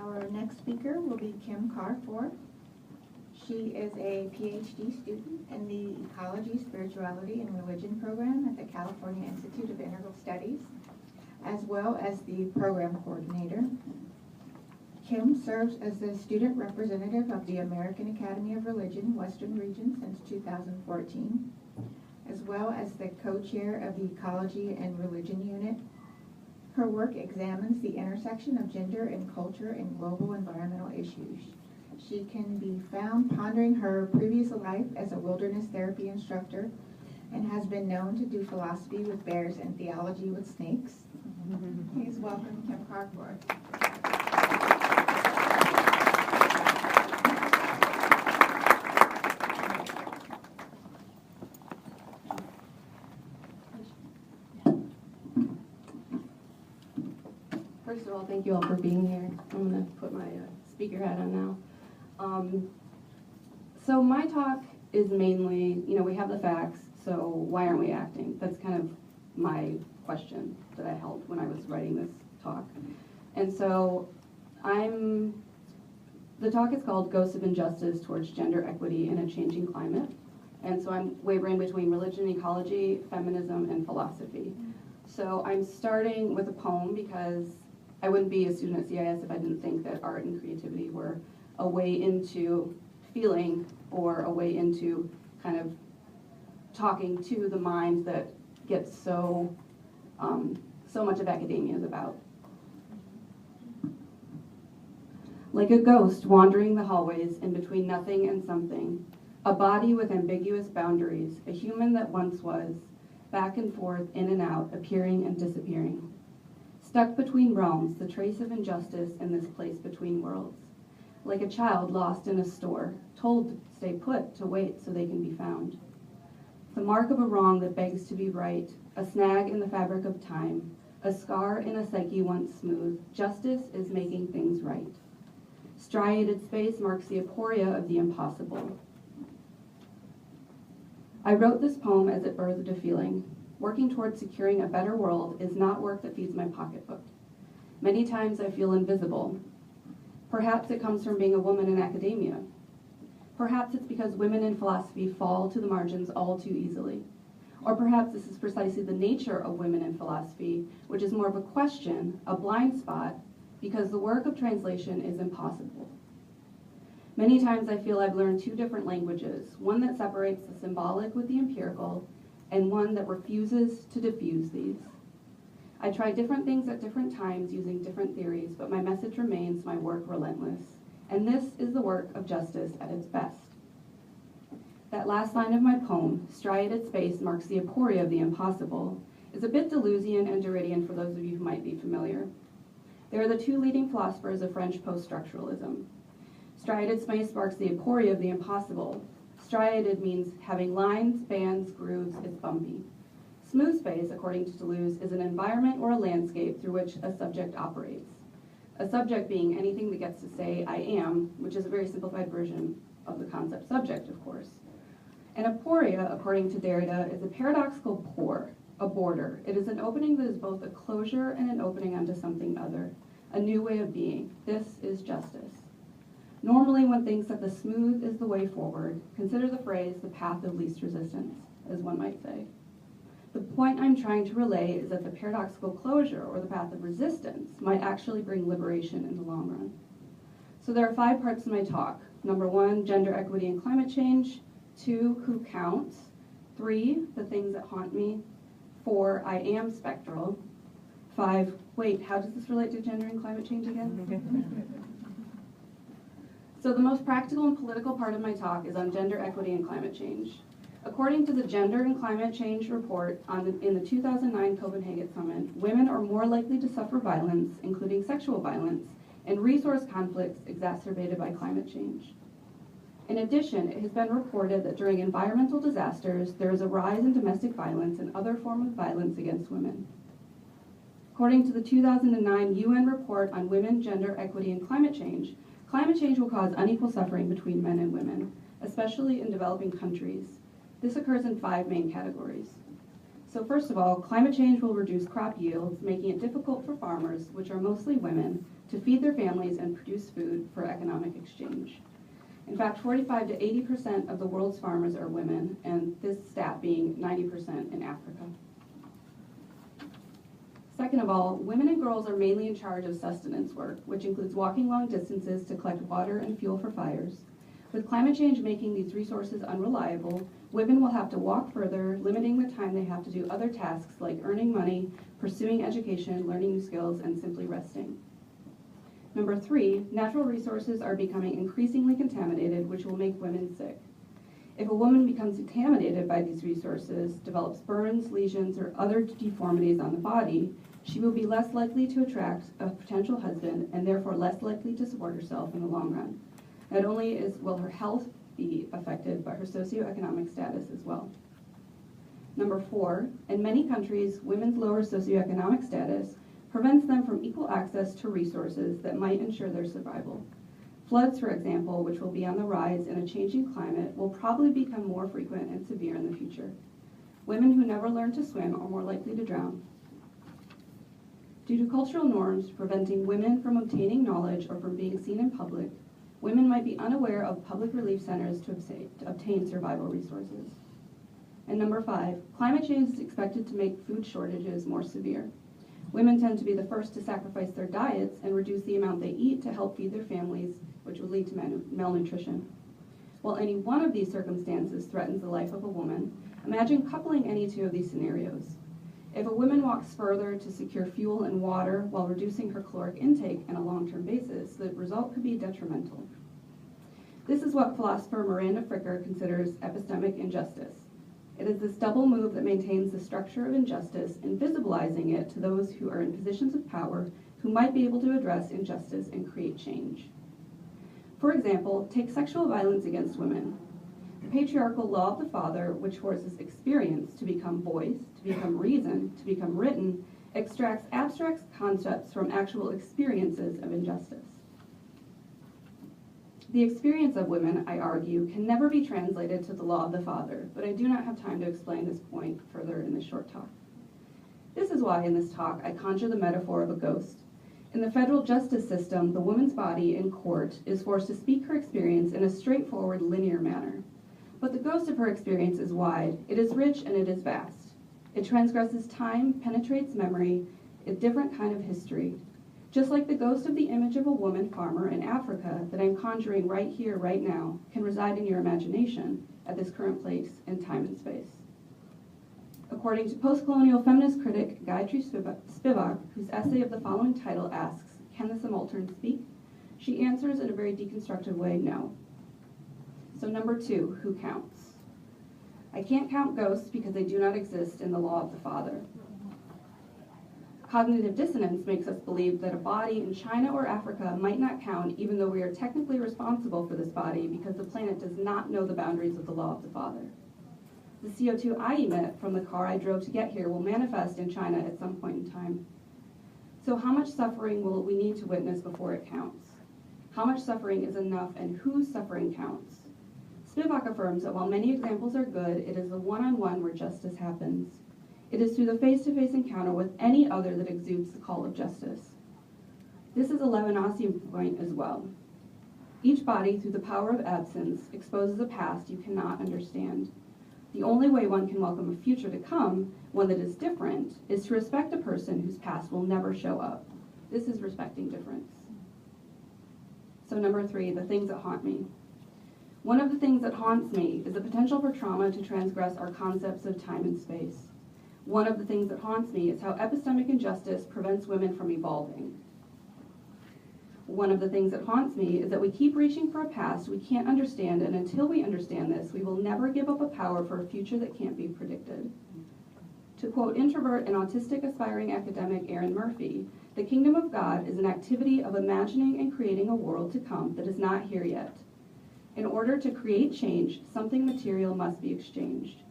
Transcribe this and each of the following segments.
Our next speaker will be Kim Carfore. She is a PhD student in the Ecology, Spirituality, and Religion program at the California Institute of Integral Studies, as well as the program coordinator. Kim serves as the student representative of the American Academy of Religion Western Region since 2014, as well as the co-chair of the Ecology and Religion Unit. Her work examines the intersection of gender and culture in global environmental issues. She can be found pondering her previous life as a wilderness therapy instructor and has been known to do philosophy with bears and theology with snakes. Please welcome Kim Carfore. First of all, thank you all for being here. I'm going to put my speaker hat on now. So my talk is mainly, we have the facts, so why aren't we acting? That's kind of my question that I held when I was writing this talk. And so the talk is called Ghosts of Injustice Towards Gender Equity in a Changing Climate. And so I'm wavering between religion, ecology, feminism, and philosophy. So I'm starting with a poem because I wouldn't be a student at CIS if I didn't think that art and creativity were a way into feeling or a way into kind of talking to the mind that gets so much of academia is about. Like a ghost wandering the hallways in between nothing and something, a body with ambiguous boundaries, a human that once was, back and forth, in and out, appearing and disappearing. Stuck between realms, the trace of injustice in this place between worlds. Like a child lost in a store, told to stay put, to wait so they can be found. The mark of a wrong that begs to be right, a snag in the fabric of time, a scar in a psyche once smooth. Justice is making things right. Striated space marks the aporia of the impossible. I wrote this poem as it birthed a feeling. Working towards securing a better world is not work that feeds my pocketbook. Many times I feel invisible. Perhaps it comes from being a woman in academia. Perhaps it's because women in philosophy fall to the margins all too easily. Or perhaps this is precisely the nature of women in philosophy, which is more of a question, a blind spot, because the work of translation is impossible. Many times I feel I've learned two different languages, one that separates the symbolic with the empirical, and one that refuses to diffuse these. I try different things at different times using different theories, but my message remains my work relentless. And this is the work of justice at its best. That last line of my poem, striated space marks the aporia of the impossible, is a bit Deleuzian and Derridian for those of you who might be familiar. They are the two leading philosophers of French post-structuralism. Striated space marks the aporia of the impossible. Striated means having lines, bands, grooves, it's bumpy. Smooth space, according to Deleuze, is an environment or a landscape through which a subject operates. A subject being anything that gets to say, I am, which is a very simplified version of the concept subject, of course. And aporia, according to Derrida, is a paradoxical pore, a border. It is an opening that is both a closure and an opening onto something other, a new way of being. This is justice. Normally, one thinks that the smooth is the way forward. Consider the phrase, the path of least resistance, as one might say. The point I'm trying to relay is that the paradoxical closure, or the path of resistance, might actually bring liberation in the long run. So there are 5 parts to my talk. Number 1, gender equity and climate change. 2, who counts. 3, the things that haunt me. 4, I am spectral. 5, wait, how does this relate to gender and climate change again? So the most practical and political part of my talk is on gender equity and climate change. According to the Gender and Climate Change report in the 2009 Copenhagen Summit, women are more likely to suffer violence, including sexual violence, and resource conflicts exacerbated by climate change. In addition, it has been reported that during environmental disasters, there is a rise in domestic violence and other forms of violence against women. According to the 2009 UN report on women, gender equity, and climate change will cause unequal suffering between men and women, especially in developing countries. This occurs in 5 main categories. So first of all, climate change will reduce crop yields, making it difficult for farmers, which are mostly women, to feed their families and produce food for economic exchange. In fact, 45 to 80% of the world's farmers are women, and this stat being 90% in Africa. Second of all, women and girls are mainly in charge of sustenance work, which includes walking long distances to collect water and fuel for fires. With climate change making these resources unreliable, women will have to walk further, limiting the time they have to do other tasks like earning money, pursuing education, learning new skills, and simply resting. Number 3, natural resources are becoming increasingly contaminated, which will make women sick. If a woman becomes contaminated by these resources, develops burns, lesions, or other deformities on the body, she will be less likely to attract a potential husband and therefore less likely to support herself in the long run. Not only will her health be affected, but her socioeconomic status as well. Number 4, in many countries, women's lower socioeconomic status prevents them from equal access to resources that might ensure their survival. Floods, for example, which will be on the rise in a changing climate, will probably become more frequent and severe in the future. Women who never learn to swim are more likely to drown. Due to cultural norms preventing women from obtaining knowledge or from being seen in public, women might be unaware of public relief centers to obtain survival resources. And number 5, climate change is expected to make food shortages more severe. Women tend to be the first to sacrifice their diets and reduce the amount they eat to help feed their families, which will lead to malnutrition. While any one of these circumstances threatens the life of a woman, imagine coupling any two of these scenarios. If a woman walks further to secure fuel and water while reducing her caloric intake on a long-term basis, the result could be detrimental. This is what philosopher Miranda Fricker considers epistemic injustice. It is this double move that maintains the structure of injustice, invisibilizing it to those who are in positions of power who might be able to address injustice and create change. For example, take sexual violence against women. The patriarchal law of the father, which forces experience to become voice, to become reason, to become written, extracts abstract concepts from actual experiences of injustice. The experience of women, I argue, can never be translated to the law of the father, but I do not have time to explain this point further in this short talk. This is why in this talk I conjure the metaphor of a ghost. In the federal justice system, the woman's body in court is forced to speak her experience in a straightforward, linear manner. But the ghost of her experience is wide, it is rich, and it is vast. It transgresses time, penetrates memory, a different kind of history. Just like the ghost of the image of a woman farmer in Africa that I'm conjuring right here, right now, can reside in your imagination at this current place in time and space. According to post-colonial feminist critic Gayatri Spivak, whose essay of the following title asks, "Can the subaltern speak?" she answers in a very deconstructive way, no. So number 2, who counts? I can't count ghosts because they do not exist in the law of the father. Cognitive dissonance makes us believe that a body in China or Africa might not count even though we are technically responsible for this body because the planet does not know the boundaries of the law of the father. The CO2 I emit from the car I drove to get here will manifest in China at some point in time. So how much suffering will we need to witness before it counts? How much suffering is enough and whose suffering counts? Spivak affirms that while many examples are good, it is the one-on-one where justice happens. It is through the face-to-face encounter with any other that exudes the call of justice. This is a Levinasian point as well. Each body, through the power of absence, exposes a past you cannot understand. The only way one can welcome a future to come, one that is different, is to respect a person whose past will never show up. This is respecting difference. So number 3, the things that haunt me. One of the things that haunts me is the potential for trauma to transgress our concepts of time and space. One of the things that haunts me is how epistemic injustice prevents women from evolving. One of the things that haunts me is that we keep reaching for a past we can't understand, and until we understand this, we will never give up a power for a future that can't be predicted. To quote introvert and autistic aspiring academic Erin Murphy, the kingdom of God is an activity of imagining and creating a world to come that is not here yet. In order to create change, something material must be exchanged.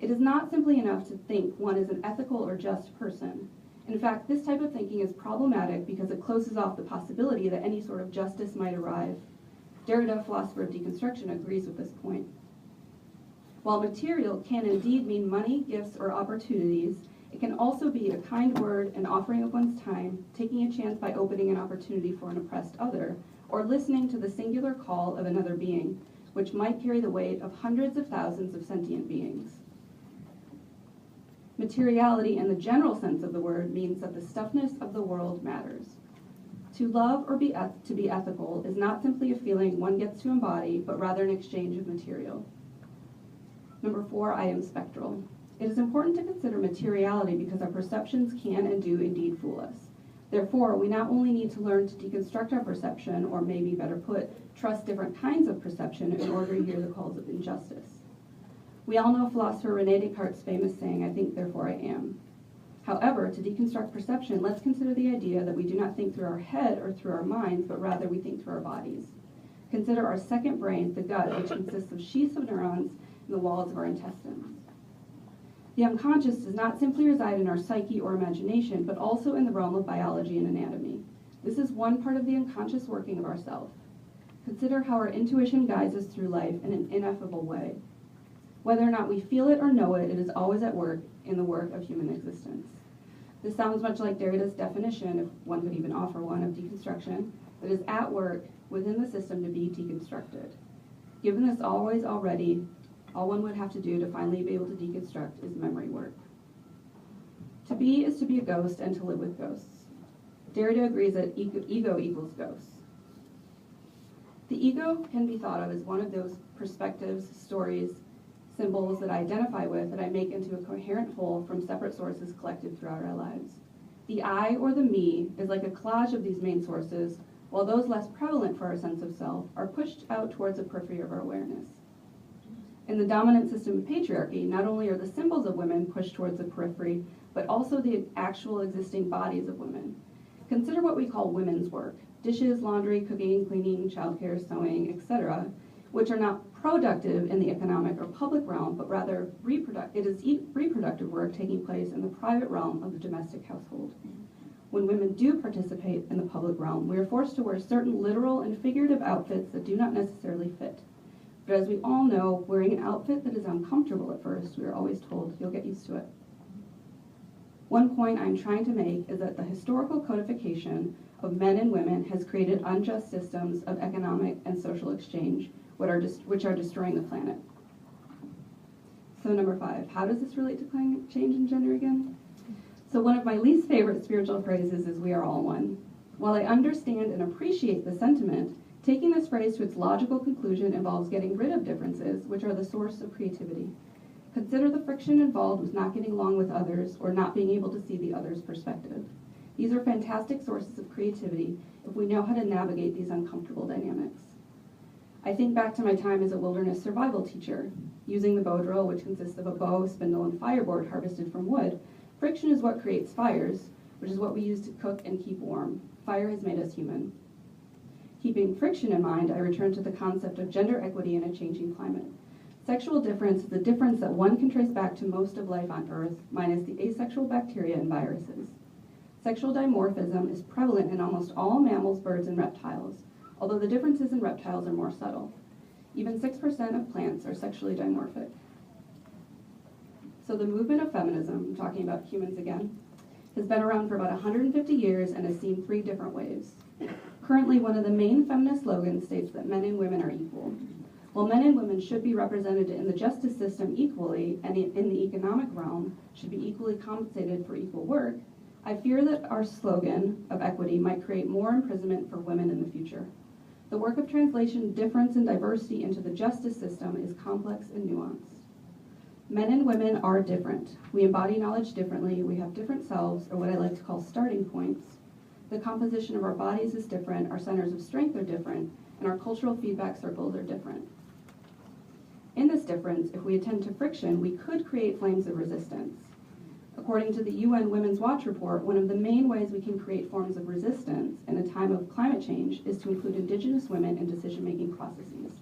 It is not simply enough to think one is an ethical or just person. In fact, this type of thinking is problematic because it closes off the possibility that any sort of justice might arrive. Derrida, philosopher of deconstruction, agrees with this point. While material can indeed mean money, gifts, or opportunities, it can also be a kind word, an offering of one's time, taking a chance by opening an opportunity for an oppressed other, or listening to the singular call of another being, which might carry the weight of hundreds of thousands of sentient beings. Materiality in the general sense of the word means that the stuffness of the world matters. To love or to be ethical is not simply a feeling one gets to embody, but rather an exchange of material. Number 4, I am spectral. It is important to consider materiality because our perceptions can and do indeed fool us. Therefore, we not only need to learn to deconstruct our perception, or maybe better put, trust different kinds of perception in order to hear the calls of injustice. We all know philosopher René Descartes' famous saying, "I think, therefore I am." However, to deconstruct perception, let's consider the idea that we do not think through our head or through our minds, but rather we think through our bodies. Consider our second brain, the gut, which consists of sheaths of neurons in the walls of our intestines. The unconscious does not simply reside in our psyche or imagination, but also in the realm of biology and anatomy. This is one part of the unconscious working of ourself. Consider how our intuition guides us through life in an ineffable way. Whether or not we feel it or know it, it is always at work in the work of human existence. This sounds much like Derrida's definition, if one could even offer one, of deconstruction, that is at work within the system to be deconstructed. Given this always already, all one would have to do to finally be able to deconstruct is memory work. To be is to be a ghost and to live with ghosts. Derrida agrees that ego equals ghosts. The ego can be thought of as one of those perspectives, stories, symbols that I identify with that I make into a coherent whole from separate sources collected throughout our lives. The I, or the me, is like a collage of these main sources, while those less prevalent for our sense of self are pushed out towards the periphery of our awareness. In the dominant system of patriarchy, not only are the symbols of women pushed towards the periphery, but also the actual existing bodies of women. Consider what we call women's work: dishes, laundry, cooking, cleaning, childcare, sewing, etc., which are not productive in the economic or public realm, but rather reproductive work taking place in the private realm of the domestic household. When women do participate in the public realm, we are forced to wear certain literal and figurative outfits that do not necessarily fit. But as we all know, wearing an outfit that is uncomfortable at first, we are always told, you'll get used to it. One point I'm trying to make is that the historical codification of men and women has created unjust systems of economic and social exchange, which are destroying the planet. So number 5, how does this relate to climate change and gender again? So one of my least favorite spiritual phrases is "we are all one." While I understand and appreciate the sentiment, taking this phrase to its logical conclusion involves getting rid of differences, which are the source of creativity. Consider the friction involved with not getting along with others or not being able to see the other's perspective. These are fantastic sources of creativity if we know how to navigate these uncomfortable dynamics. I think back to my time as a wilderness survival teacher. Using the bow drill, which consists of a bow, spindle, and fireboard harvested from wood, friction is what creates fires, which is what we use to cook and keep warm. Fire has made us human. Keeping friction in mind, I return to the concept of gender equity in a changing climate. Sexual difference is the difference that one can trace back to most of life on Earth, minus the asexual bacteria and viruses. Sexual dimorphism is prevalent in almost all mammals, birds, and reptiles, although the differences in reptiles are more subtle. Even 6% of plants are sexually dimorphic. So the movement of feminism, I'm talking about humans again, has been around for about 150 years and has seen 3 different waves. Currently, one of the main feminist slogans states that men and women are equal. While men and women should be represented in the justice system equally and in the economic realm should be equally compensated for equal work, I fear that our slogan of equity might create more imprisonment for women in the future. The work of translation difference and diversity into the justice system is complex and nuanced. Men and women are different. We embody knowledge differently, we have different selves, or what I like to call starting points. The composition of our bodies is different, our centers of strength are different, and our cultural feedback circles are different. In this difference, if we attend to friction, we could create flames of resistance. According to the UN Women's Watch report, one of the main ways we can create forms of resistance in a time of climate change is to include Indigenous women in decision-making processes.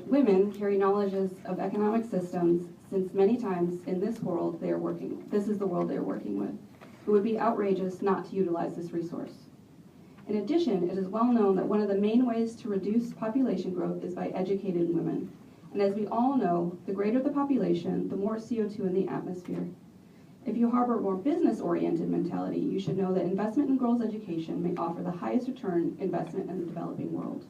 Women carry knowledges of economic systems since many times in this world this is the world they are working with. It would be outrageous not to utilize this resource. In addition, it is well known that one of the main ways to reduce population growth is by educating women. And as we all know, the greater the population, the more CO2 in the atmosphere. If you harbor a more business-oriented mentality, you should know that investment in girls' education may offer the highest return investment in the developing world.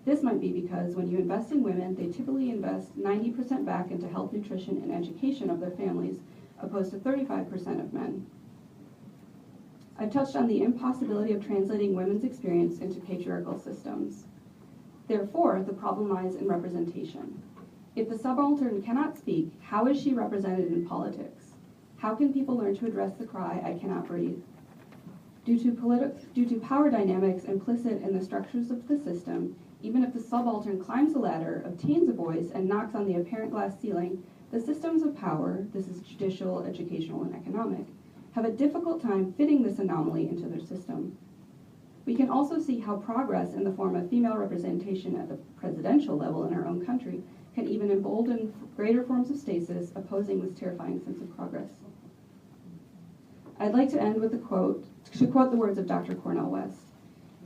This might be because when you invest in women, they typically invest 90% back into health, nutrition, and education of their families, opposed to 35% of men. I've touched on the impossibility of translating women's experience into patriarchal systems. Therefore, the problem lies in representation. If the subaltern cannot speak, how is she represented in politics? How can people learn to address the cry, "I cannot breathe"? Due to power dynamics implicit in the structures of the system, even if the subaltern climbs the ladder, obtains a voice, and knocks on the apparent glass ceiling, the systems of power, this is judicial, educational, and economic, have a difficult time fitting this anomaly into their system. We can also see how progress in the form of female representation at the presidential level in our own country can even embolden greater forms of stasis, opposing this terrifying sense of progress. I'd like to end with to quote the words of Dr. Cornel West.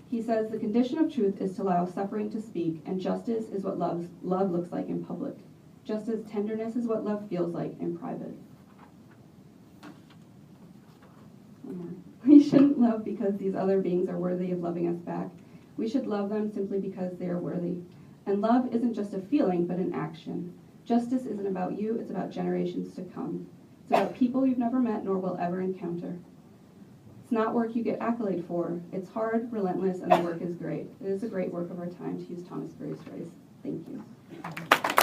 He says, "The condition of truth is to allow suffering to speak, and justice is what love looks like in public, just as tenderness is what love feels like in private." We shouldn't love because these other beings are worthy of loving us back. We should love them simply because they are worthy. And love isn't just a feeling, but an action. Justice isn't about you, it's about generations to come. It's about people you've never met nor will ever encounter. It's not work you get accolade for. It's hard, relentless, and the work is great. It is a great work of our time, to use Thomas Berry's phrase. Thank you.